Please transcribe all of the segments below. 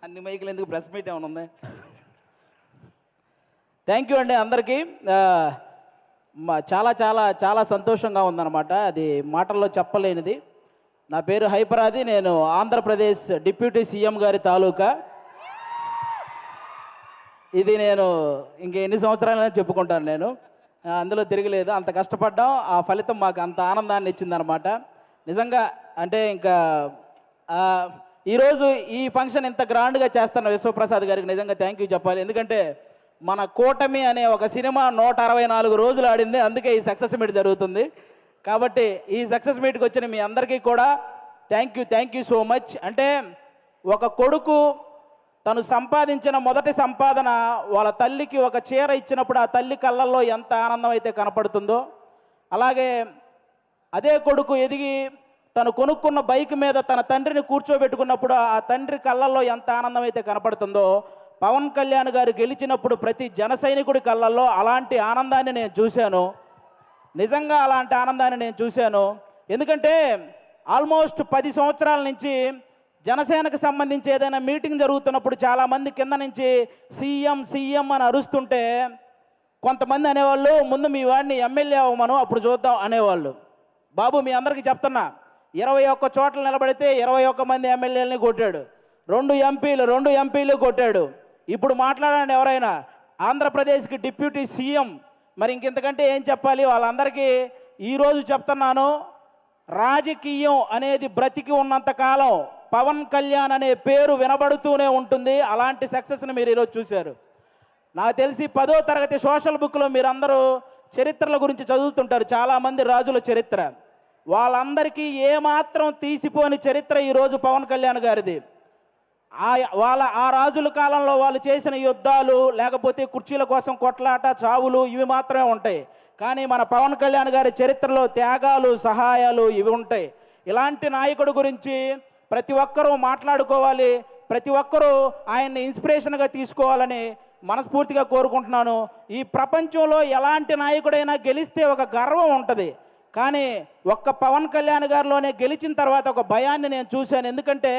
అన్ని మైకులు ఎందుకు, ప్రెస్ మీట్ ఏమైనా ఉంది? థ్యాంక్ యూ అండి అందరికీ. చాలా చాలా చాలా సంతోషంగా ఉందన్నమాట, అది మాటల్లో చెప్పలేనిది. నా పేరు హైపరాది, నేను ఆంధ్రప్రదేశ్ డిప్యూటీ సీఎం గారి తాలూకా. ఇది నేను ఎన్ని సంవత్సరాలైనా చెప్పుకుంటాను, నేను అందులో తిరగలేదు. అంత కష్టపడ్డాం, ఆ ఫలితం మాకు అంత ఆనందాన్ని ఇచ్చిందనమాట. నిజంగా అంటే ఇంకా ఈరోజు ఈ ఫంక్షన్ ఇంత గ్రాండ్గా చేస్తున్న విశ్వప్రసాద్ గారికి నిజంగా థ్యాంక్ యూ చెప్పాలి. ఎందుకంటే మన కూటమి అనే ఒక సినిమా 164 రోజులు ఆడింది, అందుకే ఈ సక్సెస్ మీట్ జరుగుతుంది. కాబట్టి ఈ సక్సెస్ మీట్కి వచ్చిన మీ అందరికీ కూడా థ్యాంక్ యూ సో మచ్. అంటే ఒక కొడుకు తను సంపాదించిన మొదటి సంపాదన వాళ్ళ తల్లికి ఒక చీర ఇచ్చినప్పుడు ఆ తల్లి కళ్ళల్లో ఎంత ఆనందం అయితే కనపడుతుందో, అలాగే అదే కొడుకు ఎదిగి తను కొనుక్కున్న బైక్ మీద తన తండ్రిని కూర్చోబెట్టుకున్నప్పుడు ఆ తండ్రి కళ్ళల్లో ఎంత ఆనందం అయితే కనపడుతుందో, పవన్ కళ్యాణ్ గారు గెలిచినప్పుడు ప్రతి జన సైనికుడి కళ్ళల్లో అలాంటి ఆనందాన్ని నేను చూశాను. నిజంగా అలాంటి ఆనందాన్ని నేను చూశాను. ఎందుకంటే ఆల్మోస్ట్ 10 సంవత్సరాల నుంచి జనసేనకు సంబంధించి ఏదైనా మీటింగ్ జరుగుతున్నప్పుడు చాలామంది కింద నుంచి సీఎం సీఎం అని అరుస్తుంటే కొంతమంది అనేవాళ్ళు, ముందు మీ వాడిని ఎమ్మెల్యే అవ్వమను అప్పుడు చూద్దాం అనేవాళ్ళు. బాబు మీ అందరికీ చెప్తున్నా, 21 చోట్ల నిలబడితే 21 మంది ఎమ్మెల్యేలని కొట్టాడు, 2 ఎంపీలు కొట్టాడు. ఇప్పుడు మాట్లాడండి ఎవరైనా, ఆంధ్రప్రదేశ్కి డిప్యూటీ సీఎం, మరి ఇంకెంతకంటే ఏం చెప్పాలి? వాళ్ళందరికీ ఈరోజు చెప్తున్నాను, రాజకీయం అనేది బ్రతికి ఉన్నంతకాలం పవన్ కళ్యాణ్ అనే పేరు వినబడుతూనే ఉంటుంది. అలాంటి సక్సెస్ని మీరు ఈరోజు చూశారు. నాకు తెలిసి 10వ తరగతి సోషల్ బుక్లో మీరందరూ చరిత్రల గురించి చదువుతుంటారు, చాలామంది రాజుల చరిత్ర. వాళ్ళందరికీ ఏమాత్రం తీసిపోని చరిత్ర ఈరోజు పవన్ కళ్యాణ్ గారిది. ఆ రాజుల కాలంలో వాళ్ళు చేసిన యుద్ధాలు, లేకపోతే కుర్చీల కోసం కొట్లాట, చావులు ఇవి మాత్రమే ఉంటాయి. కానీ మన పవన్ కళ్యాణ్ గారి చరిత్రలో త్యాగాలు, సహాయాలు ఇవి ఉంటాయి. ఇలాంటి నాయకుడి గురించి ప్రతి ఒక్కరూ మాట్లాడుకోవాలి, ప్రతి ఒక్కరూ ఆయన్ని ఇన్స్పిరేషన్గా తీసుకోవాలని మనస్ఫూర్తిగా కోరుకుంటున్నాను. ఈ ప్రపంచంలో ఎలాంటి నాయకుడైనా గెలిస్తే ఒక గర్వం ఉంటుంది, కానీ ఒక్క పవన్ కళ్యాణ్ గారిలోనే గెలిచిన తర్వాత ఒక భయాన్ని నేను చూశాను. ఎందుకంటే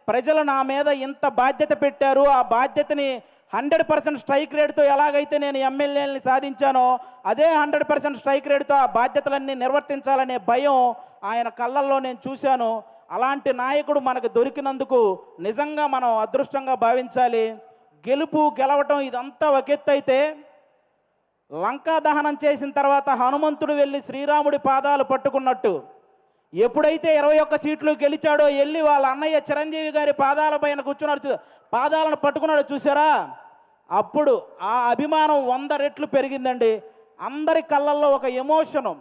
ప్రజలు నా మీద ఇంత బాధ్యత పెట్టారు, ఆ బాధ్యతని 100% స్ట్రైక్ రేట్తో ఎలాగైతే నేను ఎమ్మెల్యేలని సాధించానో అదే 100% స్ట్రైక్ రేట్తో ఆ బాధ్యతలన్నీ నిర్వర్తించాలనే భయం ఆయన కళ్ళల్లో నేను చూశాను. అలాంటి నాయకుడు మనకు దొరికినందుకు నిజంగా మనం అదృష్టంగా భావించాలి. గెలవటం ఇదంతా ఒక ఎత్తు అయితే, లంకా దహనం చేసిన తర్వాత హనుమంతుడు వెళ్ళి శ్రీరాముడి పాదాలు పట్టుకున్నట్టు ఎప్పుడైతే 21 సీట్లు గెలిచాడో వెళ్ళి వాళ్ళ అన్నయ్య చిరంజీవి గారి పాదాల పైన కూర్చున్నాడు, పాదాలను పట్టుకున్నాడు చూసారా, అప్పుడు ఆ అభిమానం 100 రెట్లు పెరిగిందండి. అందరి కళ్ళల్లో ఒక ఎమోషను.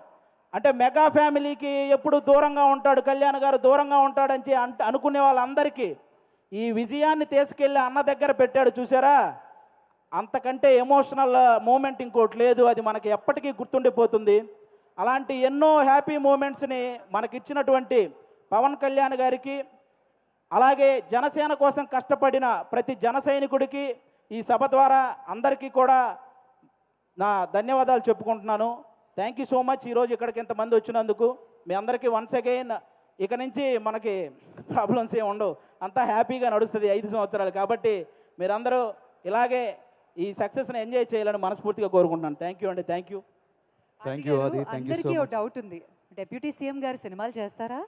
అంటే మెగా ఫ్యామిలీకి ఎప్పుడు దూరంగా ఉంటాడు కళ్యాణ్ గారు, దూరంగా ఉంటాడని అనుకునే వాళ్ళందరికీ ఈ విజయాన్ని తీసుకెళ్ళి అన్న దగ్గర పెట్టాడు చూసారా, అంతకంటే ఎమోషనల్ మూమెంట్ ఇంకోటి లేదు. అది మనకి ఎప్పటికీ గుర్తుండిపోతుంది. అలాంటి ఎన్నో హ్యాపీ మూమెంట్స్ని మనకిచ్చినటువంటి పవన్ కళ్యాణ్ గారికి, అలాగే జనసేన కోసం కష్టపడిన ప్రతి జన సైనికుడికి ఈ సభ ద్వారా అందరికీ కూడా నా ధన్యవాదాలు చెప్పుకుంటున్నాను. Thank you so much. ఈరోజు ఇక్కడికి ఇంతమంది వచ్చినందుకు మీ అందరికీ వన్స్ అగైన్. ఇక నుంచి మనకి ప్రాబ్లమ్స్ ఏమి ఉండవు, అంతా హ్యాపీగా నడుస్తుంది 5 సంవత్సరాలు. కాబట్టి మీరందరూ ఇలాగే ఈ సక్సెస్ని ఎంజాయ్ చేయాలని మనస్ఫూర్తిగా కోరుకుంటున్నాను. థ్యాంక్ యూ అండి, థ్యాంక్ యూ. అందరికీ ఒక డౌట్ ఉంది, డిప్యూటీ సీఎం గారు సినిమాలు చేస్తారా?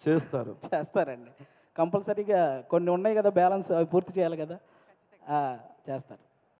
చేస్తారండి, కంపల్సరీగా కొన్ని ఉన్నాయి కదా బ్యాలెన్స్, అవి పూర్తి చేయాలి కదా, చేస్తారు.